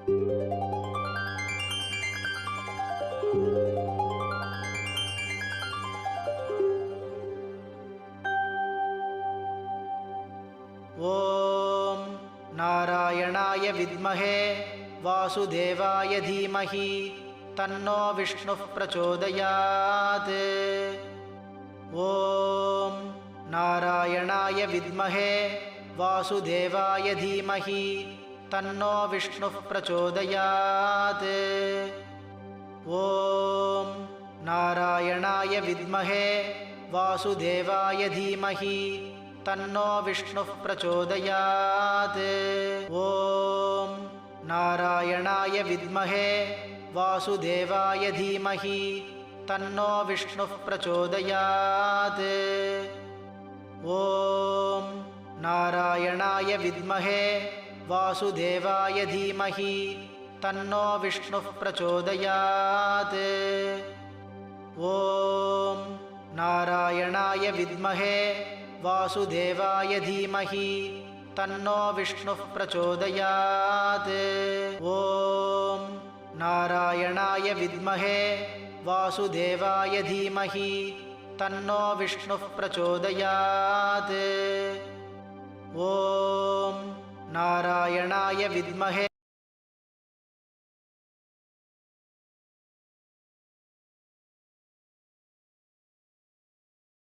ॐ नारायणाय विद्महे वासुदेवाय धीमहि तन्नो विष्णुः प्रचोदयात्। ॐ नारायणाय विद्महे वासुदेवाय धीमहि तन्नो विष्णुः प्रचोदयात्। ॐ नारायणाय विद्महे वासुदेवाय धीमहि तन्नो विष्णुः प्रचोदयात्। ॐ नारायणाय विद्महे वासुदेवाय धीमहि तन्नो विष्णुः प्रचोदयात्। ॐ नारायणाय विद्महे वासुदेवाय धीमहि तन्नो विष्णुः प्रचोदयात्। ॐ नारायणाय विद्महे वासुदेवाय धीमहि तन्नो विष्णुः प्रचोदयात्। ॐ नारायणाय विद्महे वासुदेवाय धीमहि तन्नो विष्णुः प्रचोदयात्। ॐ नारायणाय विद्महे